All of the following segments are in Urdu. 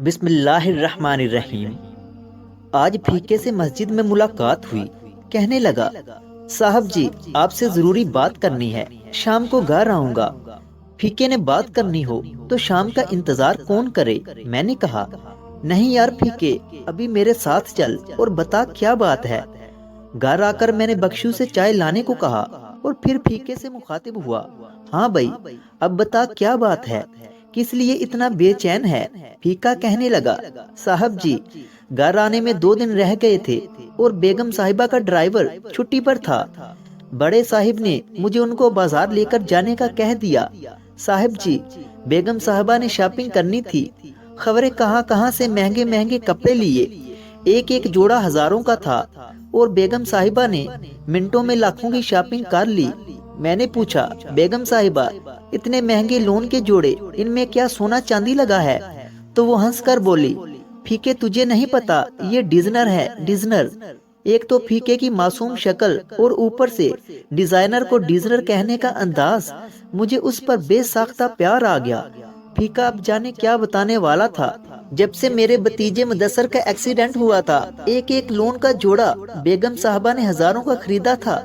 بسم اللہ الرحمن الرحیم۔ آج پھیکے سے مسجد میں ملاقات ہوئی۔ کہنے لگا، صاحب جی آپ سے ضروری بات کرنی ہے، شام کو گھر آؤں گا۔ پھیکے نے بات کرنی ہو تو شام کا انتظار کون کرے؟ میں نے کہا، نہیں یار پھیکے، ابھی میرے ساتھ چل اور بتا کیا بات ہے۔ گھر آ کر میں نے بخشو سے چائے لانے کو کہا اور پھر پھیکے سے مخاطب ہوا، ہاں بھائی اب بتا کیا بات ہے، کس لیے اتنا بے چین ہے؟ پھیکا کہنے لگا، صاحب جی گھر آنے میں 2 دن رہ گئے تھے اور بیگم صاحبہ کا ڈرائیور چھٹی پر تھا۔ بڑے صاحب نے مجھے ان کو بازار لے کر جانے کا کہہ دیا۔ صاحب جی بیگم صاحبہ نے شاپنگ کرنی تھی، خبریں کہاں کہاں سے مہنگے مہنگے کپڑے لیے، ایک جوڑا ہزاروں کا تھا اور بیگم صاحبہ نے منٹوں میں لاکھوں کی شاپنگ کر لی۔ میں نے پوچھا، بیگم صاحبہ اتنے مہنگے لون کے جوڑے، ان میں کیا سونا چاندی لگا ہے؟ تو وہ ہنس کر بولی، پھیکے تجھے نہیں پتا یہ ڈیزنر ہے، ڈیزنر۔ ایک تو پھیکے کی معصوم شکل اور اوپر سے ڈیزائنر کو ڈیزنر کہنے کا انداز، مجھے اس پر بے ساختہ پیار آ گیا۔ پھیکا اب جانے کیا بتانے والا تھا۔ جب سے میرے بھتیجے مدثر کا ایکسیڈنٹ ہوا تھا، ایک لون کا جوڑا بیگم صاحبہ نے ہزاروں کا خریدا تھا۔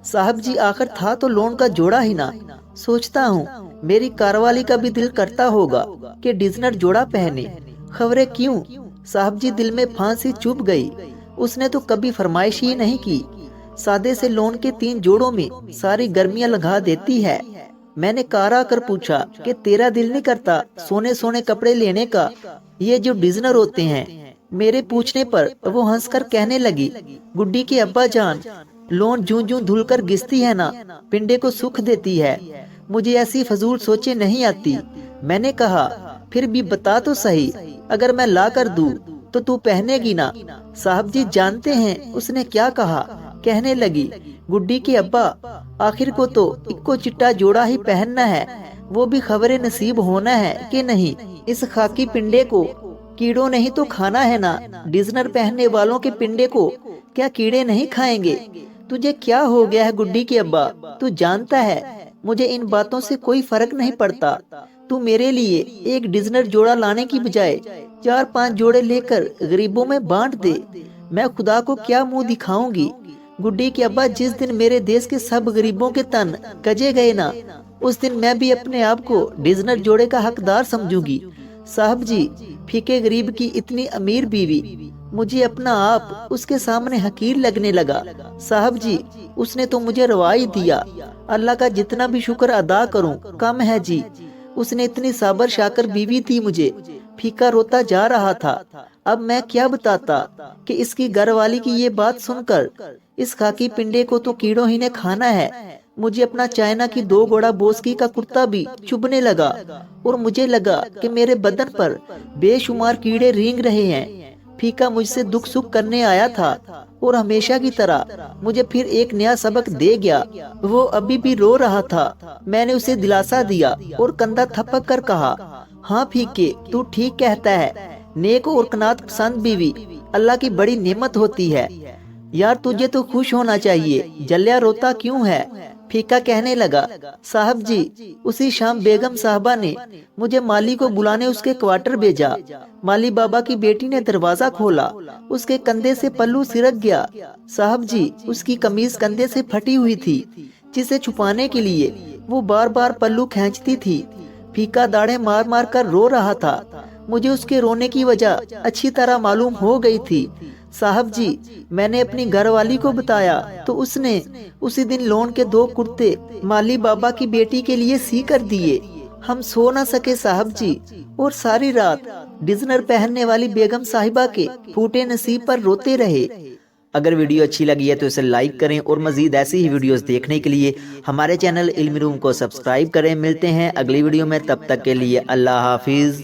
صاحب جی آخر تھا تو لون کا جوڑا ہی نہ۔ سوچتا ہوں میری کاروالی کا بھی دل کرتا ہوگا کہ ڈیزنر جوڑا پہنے، خبریں کیوں؟ صاحب جی دل میں پھانسی چبھ گئی، اس نے تو کبھی فرمائش ہی نہیں کی، سادے سے لون کے 3 جوڑوں میں ساری گرمیاں لگا دیتی ہے۔ میں نے کارا کر پوچھا کہ تیرا دل نہیں کرتا سونے کپڑے لینے کا، یہ جو ڈیزنر ہوتے ہیں؟ میرے پوچھنے پر وہ ہنس کر کہنے لگی، گڈی کے ابا جان، لون جوں جوں دھل کر گستی ہے نا، پنڈے کو سکھ دیتی ہے، مجھے ایسی فضول سوچیں نہیں آتی۔ میں نے کہا، پھر بھی بتا تو صحیح، اگر میں لا کر دوں تو تو پہنے گی نا؟ صاحب جی جانتے ہیں اس نے کیا کہا؟ کہنے لگی، گڈی کے ابا آخر کو تو اکو چٹا جوڑا ہی پہننا ہے، وہ بھی خبریں نصیب ہونا ہے کہ نہیں، اس خاکی پنڈے کو کیڑوں نہیں تو کھانا ہے نا، ڈیزنر پہننے والوں کے پنڈے کو کیا کیڑے نہیں کھائیں گے؟ تجھے کیا ہو گیا ہے گڈی کے ابا؟ تو جانتا ہے مجھے ان باتوں سے کوئی فرق نہیں پڑتا، تو میرے لیے ایک ڈیزنر جوڑا لانے کی بجائے 4-5 جوڑے لے کر غریبوں میں بانٹ دے، میں خدا کو کیا منہ دکھاؤں گی؟ گڈی کے ابا جس دن میرے دیش کے سب غریبوں کے تن کجے گئے نا، اس دن میں بھی اپنے آپ کو ڈیزنر جوڑے کا حقدار سمجھوں گی۔ صاحب جی پھیکے غریب کی اتنی امیر بیوی، مجھے اپنا آپ اس کے سامنے حقیر لگنے لگا۔ صاحب جی اس نے تو مجھے روائی دیا، اللہ کا جتنا بھی شکر ادا کروں کم ہے جی، اس نے اتنی صابر شاکر بیوی دی مجھے۔ پھیکا روتا جا رہا تھا۔ اب میں کیا بتاتا کہ اس کی گھر والی کی یہ بات سن کر، اس خاکی پنڈے کو تو کیڑوں ہی نے کھانا ہے۔ مجھے اپنا چائنا کی 2 گوڑا بوسکی کا کرتا بھی چبھنے لگا اور مجھے لگا کہ میرے بدن پر بے شمار کیڑے رینگ رہے ہیں۔ پھیکا مجھ سے دکھ سکھ کرنے آیا تھا اور ہمیشہ کی طرح مجھے پھر ایک نیا سبق دے گیا۔ وہ ابھی بھی رو رہا تھا، میں نے اسے دلاسا دیا اور کندھا تھپک کر کہا، ہاں پھیکے تو ٹھیک کہتا ہے، نیک اور قناعت پسند بیوی اللہ کی بڑی نعمت ہوتی ہے۔ یار تجھے تو خوش ہونا چاہیے، جلیا روتا کیوں ہے؟ پھیکا کہنے لگا، صاحب جی اسی شام بیگم صاحبہ نے مجھے مالی کو بلانے اس کے کوارٹر بھیجا۔ مالی بابا کی بیٹی نے دروازہ کھولا، اس کے کندھے سے پلو سرک گیا۔ صاحب جی اس کی قمیض کندھے سے پھٹی ہوئی تھی، جسے چھپانے کے لیے وہ بار بار پلو کھینچتی تھی۔ پھیکا داڑھیں مار مار کر رو رہا تھا، مجھے اس کے رونے کی وجہ اچھی طرح معلوم ہو گئی تھی۔ صاحب جی میں نے اپنی گھر والی کو بتایا تو اس نے اسی دن لون کے 2 کرتے مالی بابا کی بیٹی کے لیے سی کر دیے۔ ہم سو نہ سکے صاحب جی، اور ساری رات ڈیزنر پہننے والی بیگم صاحبہ کے پھوٹے نصیب پر روتے رہے۔ اگر ویڈیو اچھی لگی ہے تو اسے لائک کریں اور مزید ایسی ہی ویڈیوز دیکھنے کے لیے ہمارے چینل علمی روم کو سبسکرائب کریں۔ ملتے ہیں اگلی ویڈیو میں، تب تک کے لیے اللہ حافظ۔